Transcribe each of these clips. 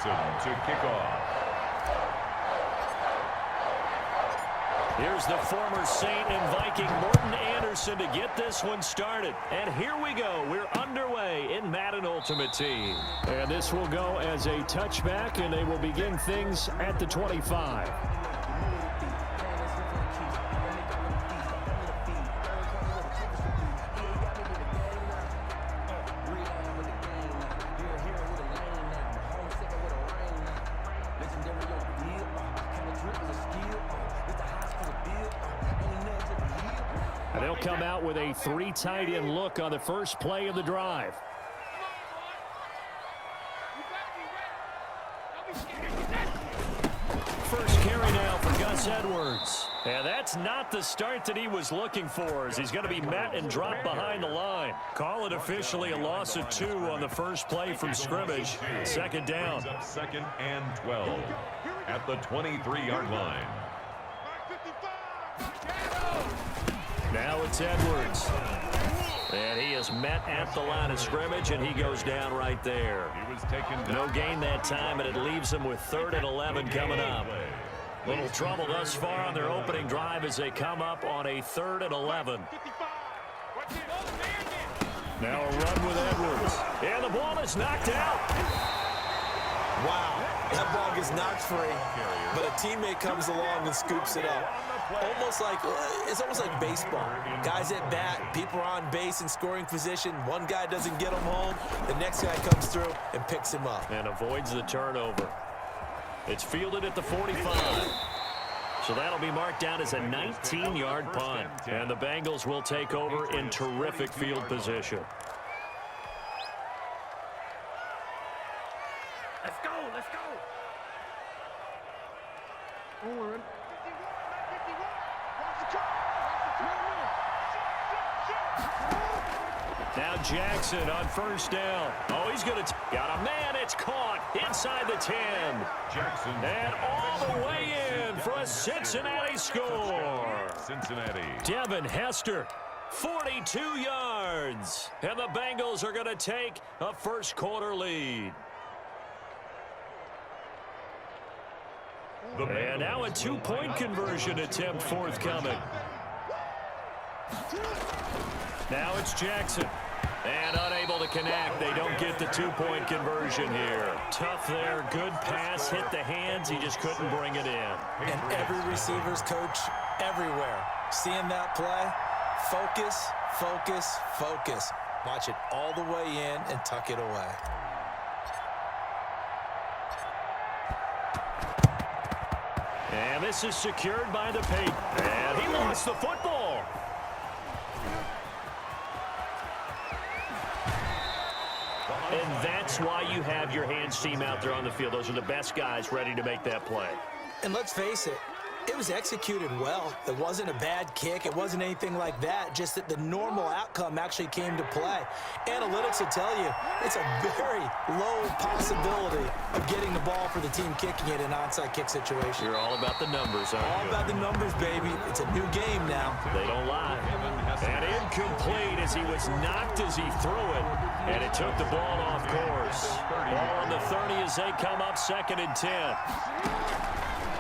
Jackson to kick off. Here's the former Saint and Viking Morton Anderson to get this one started. And here we go. We're underway in Madden Ultimate Team. And this will go as a touchback, and they will begin things at the 25. And they'll come out with a 3 tight end look on the first play of the drive. First carry now for Gus Edwards. And that's not the start that he was looking for, as he's going to be met and dropped behind the line. Call it officially a loss of 2 on the first play from scrimmage. Second down. Second and 12 at the 23-yard line. Now it's Edwards. And he is met at the line of scrimmage, and he goes down right there. No gain that time, and it leaves him with 3rd and 11 coming up. Little trouble thus far on their opening drive as they come up on a 3rd and 11. Now a run with Edwards. And the ball is knocked out. Wow, that ball gets knocked free, but a teammate comes along and scoops it up. It's almost like baseball. Guys at bat, people are on base in scoring position. One guy doesn't get him home. The next guy comes through and picks him up. And avoids the turnover. It's fielded at the 45. So that'll be marked down as a 19-yard punt. And the Bengals will take over in terrific field position. Let's go, let's go. Forward. Now Jackson on first down. Oh, he's going to got a man. It's caught inside the 10. Jackson. And all the way in for a Cincinnati score. Cincinnati. Devin Hester, 42 yards. And the Bengals are going to take a first quarter lead. And now a 2-point conversion attempt forthcoming. Now it's Jackson. And unable to connect. They don't get the 2-point conversion here. Tough there. Good pass. Hit the hands. He just couldn't bring it in. And every receiver's coach everywhere. Seeing that play, focus, focus, focus. Watch it all the way in and tuck it away. And this is secured by the Patriots. And he lost the football. And that's why you have your hands team out there on the field. Those are the best guys ready to make that play. And let's face it, it was executed well. It wasn't a bad kick. It wasn't anything like that. Just that the normal outcome actually came to play. Analytics will tell you it's a very low possibility of getting the ball for the team kicking it in an onside kick situation. You're all about the numbers, aren't you? All about the numbers, baby. It's a new game now. They don't lie. And incomplete as he was knocked as he threw it. And it took the ball off course. Ball on the 30 as they come up 2nd and 10.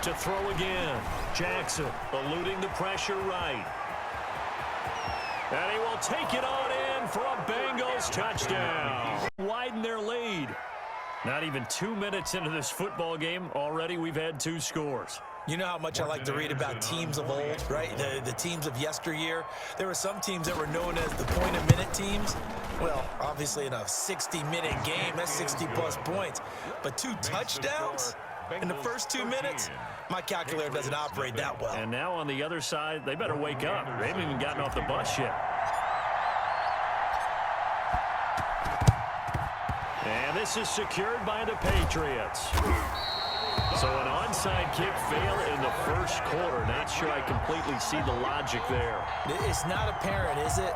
To throw again. Jackson eluding the pressure right. And he will take it on in for a Bengals touchdown. Widen their lead. Not even 2 minutes into this football game, already we've had 2 scores. You know how much I like to read about teams of old, right? The teams of yesteryear. There were some teams that were known as the point-a-minute teams. Well, obviously in a 60-minute game, that's 60-plus points. But 2 touchdowns in the first 2 minutes? My calculator doesn't operate that well. And now on the other side, they better wake up. They haven't even gotten off the bus yet. And this is secured by the Patriots. So an onside kick fail in the first quarter. Not sure I completely see the logic there. It's not apparent, is it?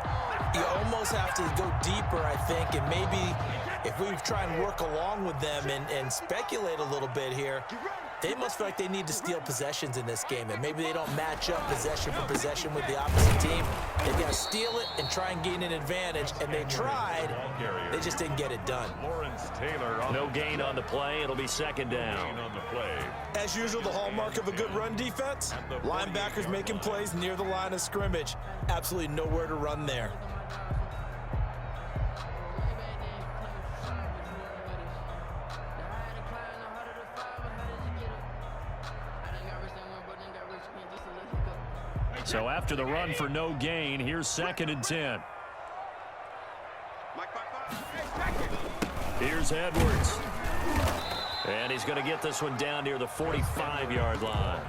You almost have to go deeper, I think, and maybe if we try and work along with them and speculate a little bit here, They must feel like they need to steal possessions in this game, and maybe they don't match up possession for possession with the opposite team. They've got to steal it and try and gain an advantage, and they tried. They just didn't get it done. No gain on the play. It'll be second down. As usual, the hallmark of a good run defense, linebackers making plays near the line of scrimmage. Absolutely nowhere to run there. So after the run for no gain, here's 2nd and 10. Here's Edwards. And he's going to get this one down near the 45-yard line.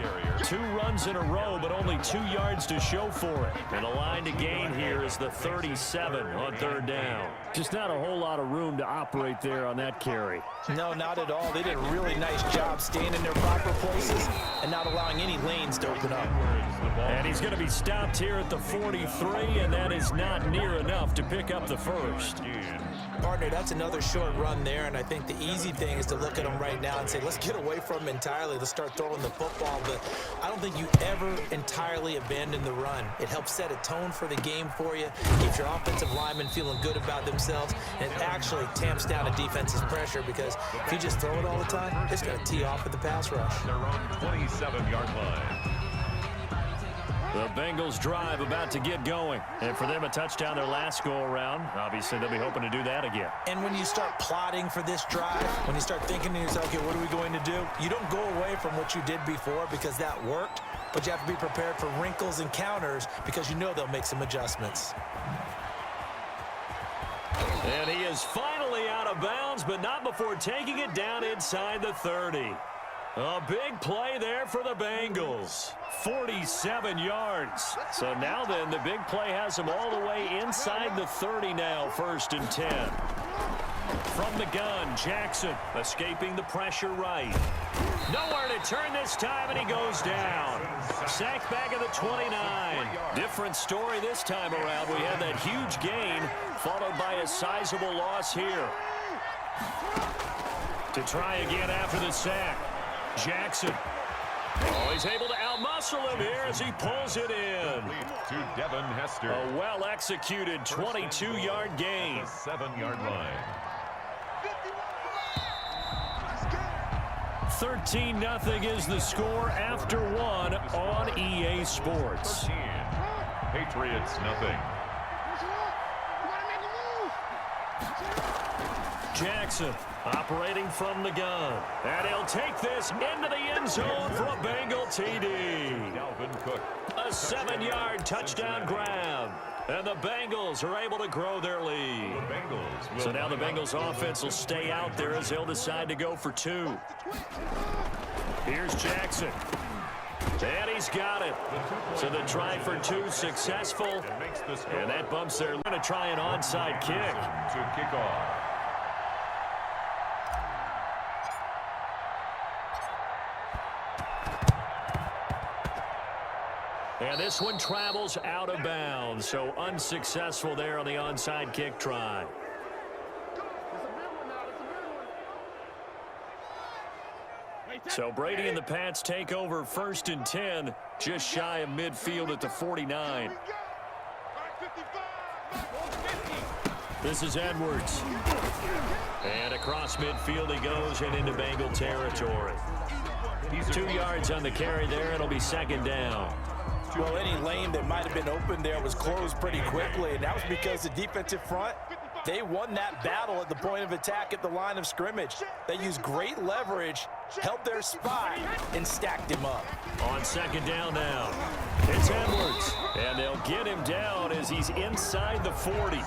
2 runs in a row, but only 2 yards to show for it. And the line to gain here is the 37 on 3rd down. Just not a whole lot of room to operate there on that carry. No, not at all. They did a really nice job staying in their proper places and not allowing any lanes to open up. And he's going to be stopped here at the 43, and that is not near enough to pick up the first. Partner, that's another short run there, and I think the easy thing is to look at them right now and say, let's get away from them entirely. Let's start throwing the football, but I don't think you ever entirely abandon the run. It helps set a tone for the game for you, keeps your offensive linemen feeling good about themselves, and it actually tamps down a defense's pressure because if you just throw it all the time, it's going to tee off with the pass rush. Their own 27-yard line. The Bengals drive about to get going. And for them, a touchdown their last go-around. Obviously, they'll be hoping to do that again. And when you start plotting for this drive, when you start thinking to yourself, okay, what are we going to do? You don't go away from what you did before because that worked, but you have to be prepared for wrinkles and counters because you know they'll make some adjustments. And he is finally out of bounds, but not before taking it down inside the 30. A big play there for the Bengals. 47 yards. So now then, the big play has him all the way inside the 30 now, 1st and 10. From the gun, Jackson escaping the pressure right. Nowhere to turn this time, and he goes down. Sacked back at the 29. Different story this time around. We had that huge gain, followed by a sizable loss here. To try again after the sack. Jackson. Oh, he's able to outmuscle him here as he pulls it in. To Devin Hester. A well-executed 22-yard gain. 7-yard line. 13-0 is the score after 1 on EA Sports. 13. Patriots, nothing. Jackson operating from the gun. And he'll take this into the end zone for a Bengal TD. Dalvin Cook. A 7-yard touchdown grab. And the Bengals are able to grow their lead. So now the Bengals offense will stay out there as they'll decide to go for 2. Here's Jackson. And he's got it. So the try for 2 successful. And that bumps their lead. Going to try an onside kick. To kick off. And this one travels out of bounds, so unsuccessful there on the onside kick try. So Brady and the Pats take over 1st and 10, just shy of midfield at the 49. This is Edwards. And across midfield he goes and into Bengal territory. 2 yards on the carry there. It'll be 2nd down. Well, any lane that might have been open there was closed pretty quickly, and that was because the defensive front, they won that battle at the point of attack at the line of scrimmage. They used great leverage, held their spot, and stacked him up. On 2nd down now, it's Edwards, and they'll get him down as he's inside the 40.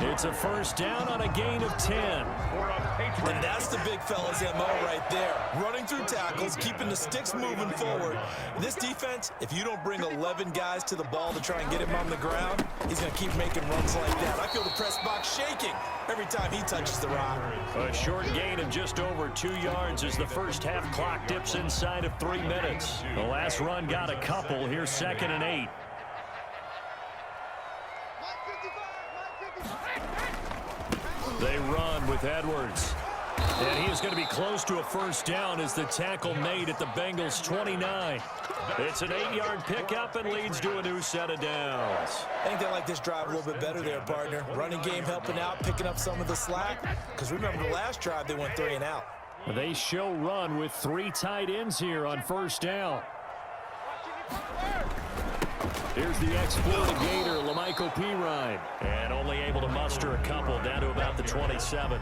It's a 1st down on a gain of 10. And that's the big fella's MO right there. Running through tackles, keeping the sticks moving forward. This defense, if you don't bring 11 guys to the ball to try and get him on the ground, he's going to keep making runs like that. I feel the press box shaking every time he touches the rock. A short gain of just over 2 yards as the first half clock dips inside of 3 minutes. The last run got a couple. Here's 2nd and 8. They run with Edwards. And he is going to be close to a first down as the tackle made at the Bengals' 29. It's an 8-yard pickup and leads to a new set of downs. I think they like this drive a little bit better there, partner. Running game helping out, picking up some of the slack. Because remember the last drive, they went 3 and out. They show run with 3 tight ends here on first down. Here's the exploitator, Lamichael Pirine. And only able to muster a couple down to about the 27.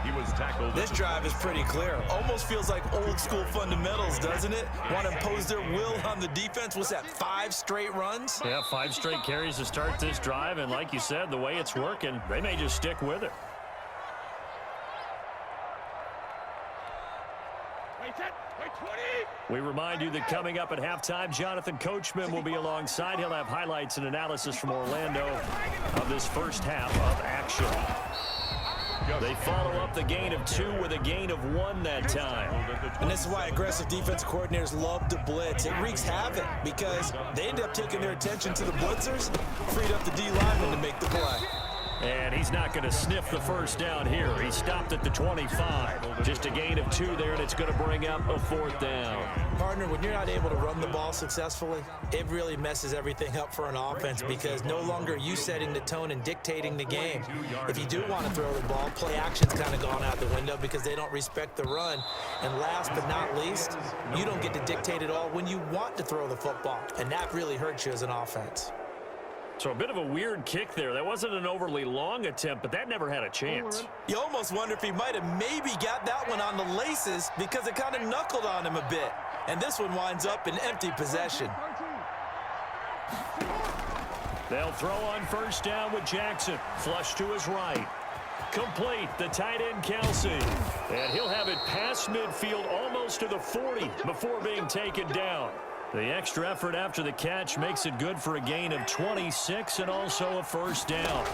He was tackled. This drive is pretty clear. Almost feels like old school fundamentals, doesn't it? Want to impose their will on the defense. What's that, 5 straight runs? Yeah, 5 straight carries to start this drive. And like you said, the way it's working, they may just stick with it. We remind you that coming up at halftime, Jonathan Coachman will be alongside. He'll have highlights and analysis from Orlando of this first half of action. They follow up the gain of 2 with a gain of 1 that time. And this is why aggressive defense coordinators love to blitz. It wreaks havoc because they end up taking their attention to the blitzers, freed up the D lineman to make the play. And he's not going to sniff the first down here. He stopped at the 25. Just a gain of 2 there, and it's going to bring up a 4th down. Partner, when you're not able to run the ball successfully, it really messes everything up for an offense because no longer are you setting the tone and dictating the game. If you do want to throw the ball, play action's kind of gone out the window because they don't respect the run. And last but not least, you don't get to dictate it all when you want to throw the football. And that really hurts you as an offense. So a bit of a weird kick there. That wasn't an overly long attempt, but that never had a chance. You almost wonder if he might have maybe got that one on the laces because it kind of knuckled on him a bit. And this one winds up in empty possession. They'll throw on first down with Jackson. Flush to his right. Complete, the tight end Kelsey. And he'll have it past midfield almost to the 40 before being taken down. The extra effort after the catch makes it good for a gain of 26 and also a first down.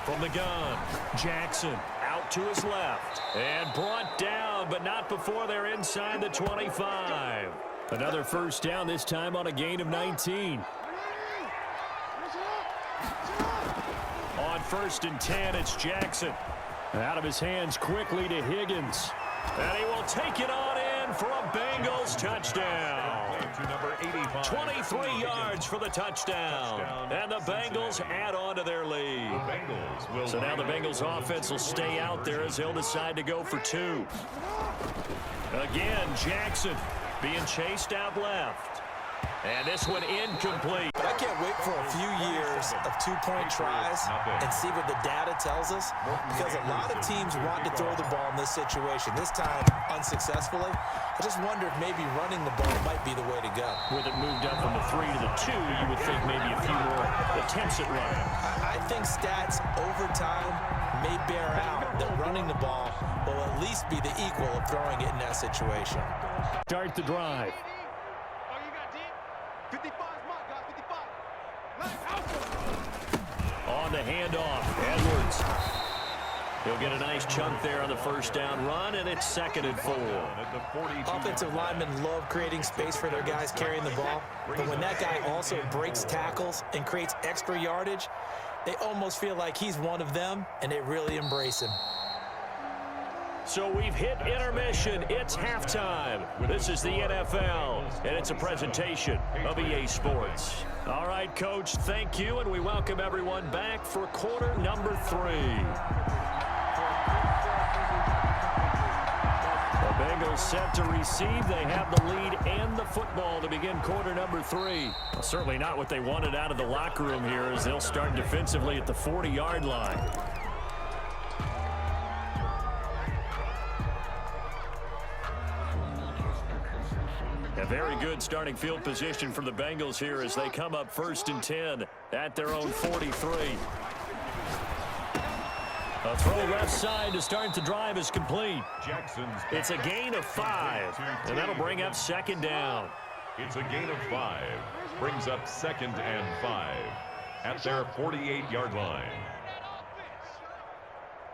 From the gun, Jackson out to his left and brought down, but not before they're inside the 25. Another first down, this time on a gain of 19. On 1st and 10, it's Jackson. Out of his hands quickly to Higgins. And he will take it on in for a Bengals touchdown. 23 yards for the touchdown. And the Bengals add on to their lead. So now the Bengals offense will stay out there as they'll decide to go for 2. Again, Jackson being chased out left. And this one incomplete. But I can't wait for a few years of 2-point tries and see what the data tells us, because a lot of teams want to throw the ball in this situation. This time, unsuccessfully. I just wonder if maybe running the ball might be the way to go. With it moved up from the 3 to the 2, you would think maybe a few more attempts at running. I think stats over time may bear out that running the ball will at least be the equal of throwing it in that situation. Start the drive. 55 is mine, guys. 55. On the handoff, Edwards. He'll get a nice chunk there on the first down run, and it's 2nd and 4. Offensive linemen love creating space for their guys carrying the ball, but when that guy also breaks tackles and creates extra yardage, they almost feel like he's one of them, and they really embrace him. So we've hit intermission. It's halftime. This is the NFL, and it's a presentation of EA Sports. All right, Coach, thank you, and we welcome everyone back for quarter number 3. The Bengals set to receive. They have the lead and the football to begin quarter number 3. Well, certainly not what they wanted out of the locker room here as they'll start defensively at the 40-yard line. A very good starting field position for the Bengals here as they come up 1st and 10 at their own 43. A throw left side to start the drive is complete. It's a gain of 5, and that'll bring up 2nd down. It's a gain of 5. Brings up 2nd and 5 at their 48-yard line.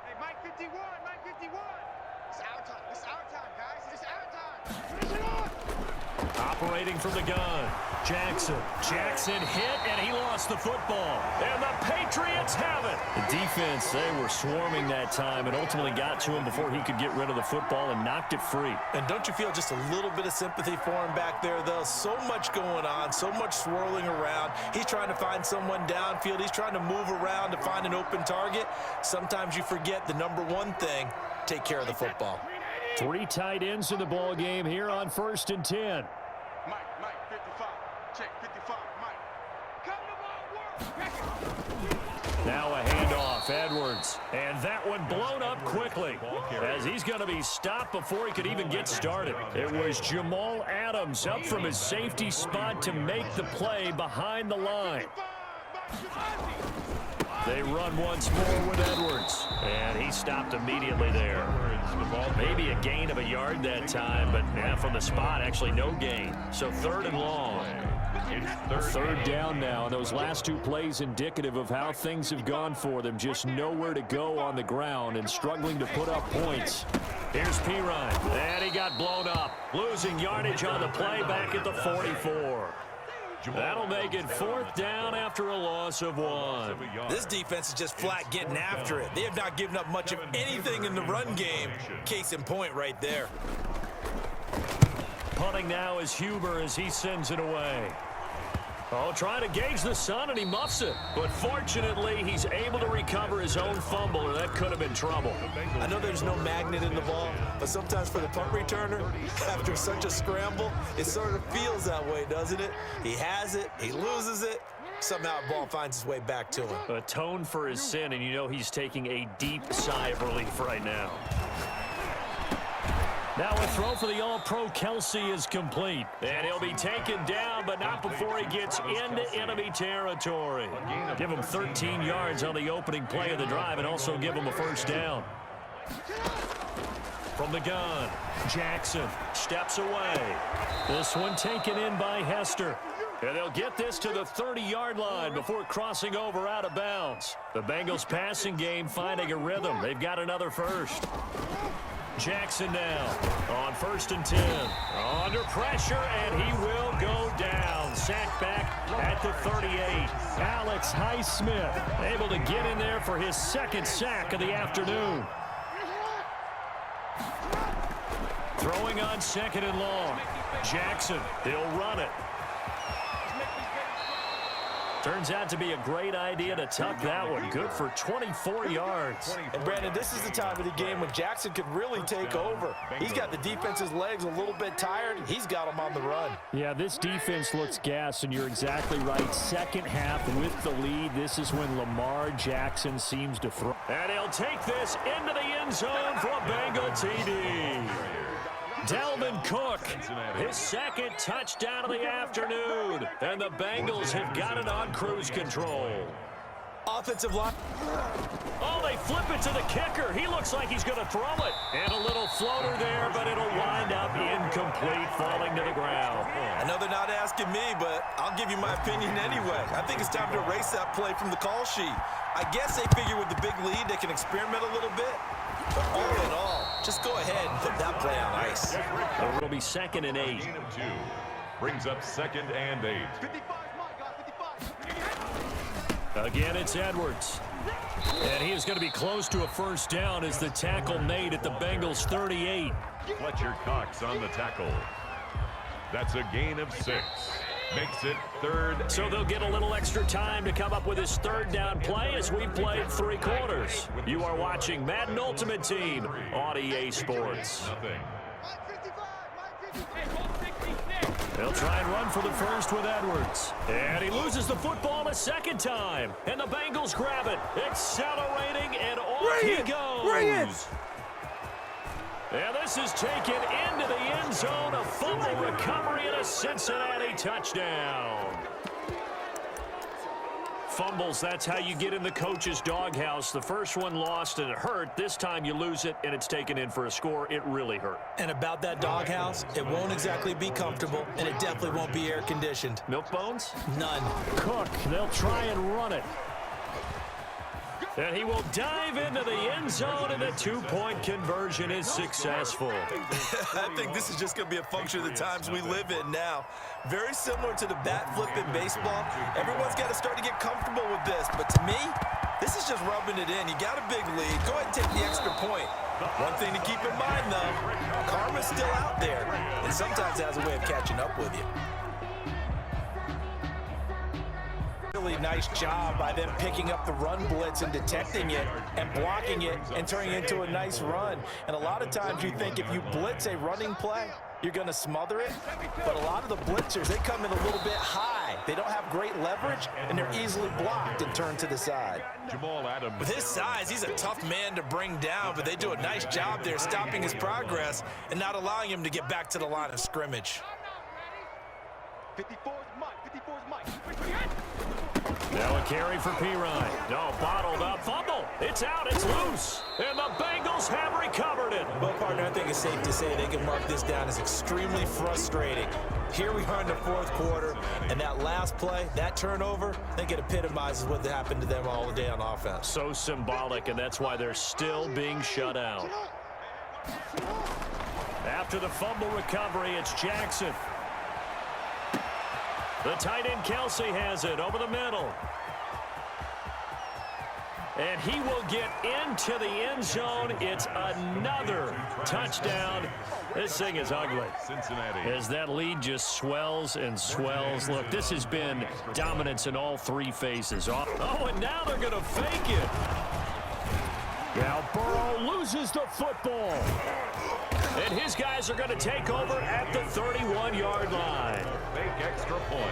Hey, Mike 51, Mike 51. It's our time. It's our time, guys. It's our time. Finish it on. Operating from the gun. Jackson hit, and he lost the football. And the Patriots have it. The defense, they were swarming that time and ultimately got to him before he could get rid of the football and knocked it free. And don't you feel just a little bit of sympathy for him back there, though? So much going on, so much swirling around. He's trying to find someone downfield. He's trying to move around to find an open target. Sometimes you forget the number one thing, take care of the football. 3 tight ends in the ball game here on 1st and 10. Mike, 55. Check 55, Mike. Come to my work. Now a handoff, Edwards. And that one blown up quickly as he's going to be stopped before he could even get started. It was Jamal Adams up from his safety spot to make the play behind the line. They run once more with Edwards. And he stopped immediately there. Maybe a gain of a yard that time, but from the spot, actually no gain. So 3rd and long. Third down now. Those last 2 plays indicative of how things have gone for them. Just nowhere to go on the ground and struggling to put up points. Here's Pirine. And he got blown up. Losing yardage on the play back at the 44. That'll make it 4th down after a loss of 1. This defense is just flat getting after it. They have not given up much of anything in the run game. Case in point right there. Punting now is Huber as he sends it away. Oh, trying to gauge the sun, and he muffs it. But fortunately, he's able to recover his own fumble, or that could have been trouble. I know there's no magnet in the ball, but sometimes for the punt returner, after such a scramble, it sort of feels that way, doesn't it? He has it, he loses it, somehow the ball finds its way back to him. Atone for his sin, and you know he's taking a deep sigh of relief right now. Now a throw for the All-Pro Kelsey is complete. And he'll be taken down, but not before he gets into enemy territory. Give him 13 yards on the opening play of the drive and also give him a 1st down. From the gun, Jackson steps away. This one taken in by Hester. And they'll get this to the 30-yard line before crossing over out of bounds. The Bengals passing game finding a rhythm. They've got another 1st. Jackson now on 1st and 10. Under pressure, and he will go down. Sacked back at the 38. Alex Highsmith able to get in there for his 2nd sack of the afternoon. Throwing on 2nd and long. Jackson, he'll run it. Turns out to be a great idea to tuck that one. Good for 24 yards. And Brandon, this is the time of the game when Jackson could really take over. He's got the defense's legs a little bit tired. He's got them on the run. Yeah, this defense looks gassed, and you're exactly right. 2nd half with the lead. This is when Lamar Jackson seems to throw. And he'll take this into the end zone for a Bengal TD. Dalvin Cook, his 2nd touchdown of the afternoon. And the Bengals have got it on cruise control. Offensive line. Oh, they flip it to the kicker. He looks like he's going to throw it. And a little floater there, but it'll wind up incomplete, falling to the ground. I know they're not asking me, but I'll give you my opinion anyway. I think it's time to erase that play from the call sheet. I guess they figure with the big lead they can experiment a little bit. But all in all, just go ahead and put that play on ice. It'll be 2nd and 8. Gain of 2. Brings up 2nd and 8. 55, Mike, guys, 55. Again, it's Edwards. And he is going to be close to a 1st down as the tackle made at the Bengals 38. Fletcher Cox on the tackle. That's a gain of 6. Makes it 3rd. So they'll get a little extra time to come up with his 3rd down play as we played 3 quarters. You are watching Madden Ultimate Team on EA Sports. Nothing. They'll try and run for the 1st with Edwards. And he loses the football a 2nd time. And the Bengals grab it. Accelerating, and off he goes. And this is taken into the end zone. A fumble recovery and a Cincinnati touchdown. Fumbles, that's how you get in the coach's doghouse. The first one lost and it hurt. This time you lose it and it's taken in for a score. It really hurt. And about that doghouse, it won't exactly be comfortable, and it definitely won't be air-conditioned. Milk bones? None. Cook, they'll try and run it. And he will dive into the end zone, and the two-point conversion is successful. I think this is just going to be a function of the times we live in now. Very similar to the bat flip in baseball. Everyone's got to start to get comfortable with this. But to me, this is just rubbing it in. You got a big lead. Go ahead and take the extra point. One thing to keep in mind, though, karma's still out there, and sometimes it has a way of catching up with you. Really nice job by them picking up the run blitz and detecting it and blocking it and turning it into a nice run. And a lot of times you think if you blitz a running play, you're going to smother it. But a lot of the blitzers, they come in a little bit high. They don't have great leverage, and they're easily blocked and turned to the side. Jamal Adams. With his size, he's a tough man to bring down, but they do a nice job there stopping his progress and not allowing him to get back to the line of scrimmage. 54's Mike. 54's Mike. Now a carry for Pirine. No, bottled up. Fumble. It's out. It's loose. And the Bengals have recovered it. Well, partner, I think it's safe to say they can mark this down as extremely frustrating. Here we are in the fourth quarter, and that last play, that turnover, I think it epitomizes what happened to them all day on offense. So symbolic, and that's why they're still being shut out. After the fumble recovery, it's Jackson. The tight end Kelsey has it over the middle. And he will get into the end zone. It's another touchdown. This thing is ugly. Cincinnati. As that lead just swells and swells. Look, this has been dominance in all three phases. Oh, and now they're going to fake it. Now Burrow loses the football. And his guys are going to take over at the 31-yard line. Fake extra point.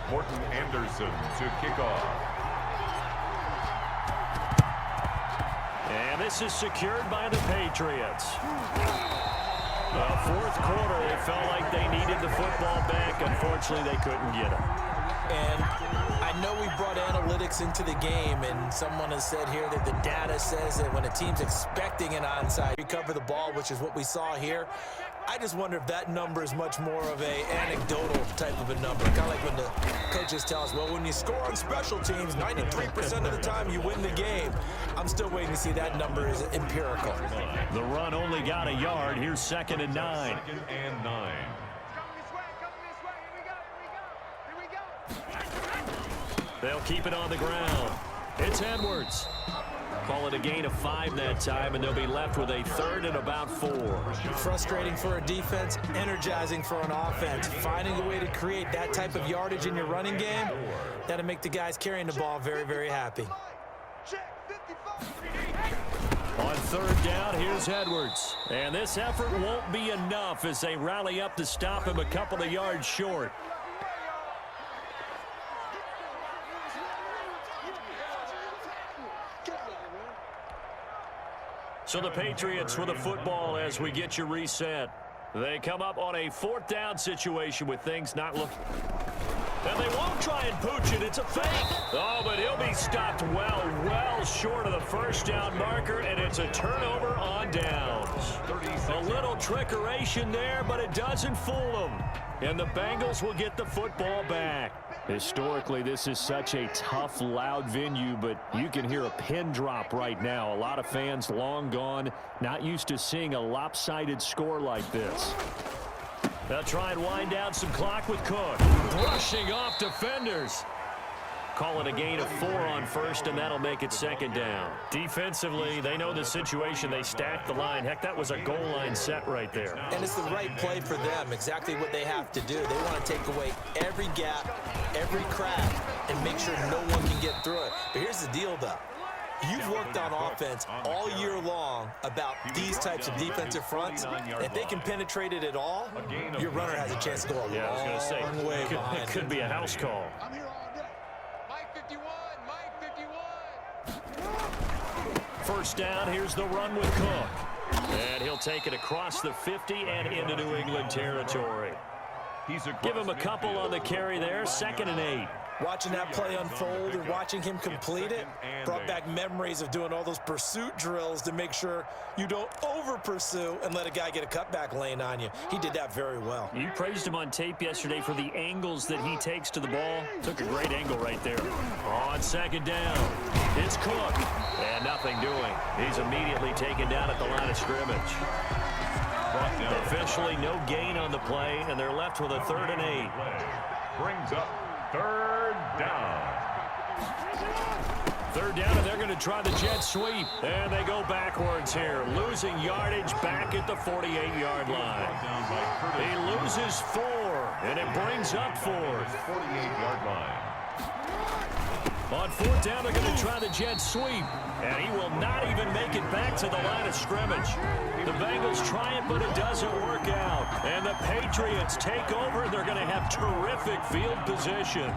Morton Anderson to kick off. And this is secured by the Patriots. Fourth quarter, it felt like they needed the football back. Unfortunately, they couldn't get it. And I know we brought analytics into the game, and someone has said here that the data says that when a team's expecting an onside, recover the ball, which is what we saw here. I just wonder if that number is much more of a anecdotal type of a number. Kind of like when the coaches tell us, well, when you score on special teams, 93% of the time you win the game. I'm still waiting to see that number is empirical. The run only got a yard. Here's 2nd and 9. 2nd and 9. They'll keep it on the ground. It's Edwards. Call it a gain of 5 that time, and they'll be left with a 3rd and about 4. Frustrating for a defense, energizing for an offense. Finding a way to create that type of yardage in your running game, that'll make the guys carrying the ball very, very happy. On 3rd down, here's Edwards. And this effort won't be enough as they rally up to stop him a couple of yards short. So the Patriots with the football as we get you reset. They come up on a 4th down situation with things not looking. And they won't try and pooch it. It's a fake. Oh, but he'll be stopped well short of the 1st down marker, and it's a turnover on downs. A little trickeration there, but it doesn't fool them. And the Bengals will get the football back. Historically, this is such a tough, loud venue, but you can hear a pin drop right now. A lot of fans long gone, not used to seeing a lopsided score like this. They'll try and wind down some clock with Cook. Brushing off defenders. Call it a gain of 4 on 1st, and that'll make it 2nd down. Defensively, they know the situation. They stack the line. Heck, that was a goal line set right there. And it's the right play for them, exactly what they have to do. They want to take away every gap, every crack, and make sure no one can get through it. But here's the deal, though. You've worked on offense all year long about these types of defensive fronts. If they can penetrate it at all, your runner has a chance to go a long way behind. It could be a house call. I'm here all day. Mike 51, Mike 51. 1st down, here's the run with Cook. And he'll take it across the 50 and into New England territory. Give him a couple on the carry there, 2nd and 8. Watching that play unfold and watching him complete it brought back memories of doing all those pursuit drills to make sure you don't over-pursue and let a guy get a cutback lane on you. He did that very well. You praised him on tape yesterday for the angles that he takes to the ball. Took a great angle right there. On second down, it's Cook. And nothing doing. He's immediately taken down at the line of scrimmage. Officially no gain on the play, and they're left with a 3rd and 8. Brings up 3rd down. 3rd down, and they're going to try the jet sweep. And they go backwards here, losing yardage back at the 48-yard line. He loses 4, and it brings up 4th. 48-yard line. On 4th down, they're going to try the jet sweep. And he will not even make it back to the line of scrimmage. The Bengals try it, but it doesn't work out. And the Patriots take over. They're going to have terrific field position.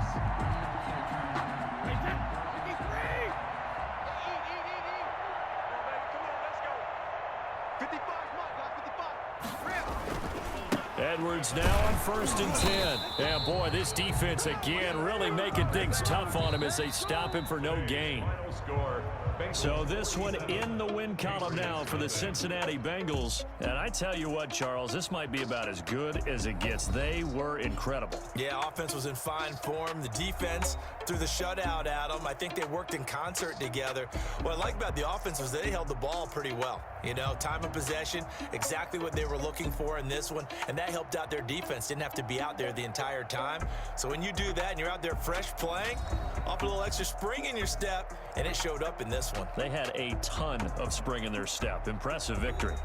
Edwards now on 1st and 10. And boy, this defense again really making things tough on him as they stop him for no gain. So this one in the win column now for the Cincinnati Bengals. And I tell you what, Charles, this might be about as good as it gets. They were incredible. Yeah, offense was in fine form. The defense threw the shutout at them. I think they worked in concert together. What I like about the offense was they held the ball pretty well. You know, time of possession, exactly what they were looking for in this one. And that helped out their defense. Didn't have to be out there the entire time. So when you do that and you're out there fresh playing, off a little extra spring in your step, and it showed up in this one. They had a ton of spring in their step. Impressive victory.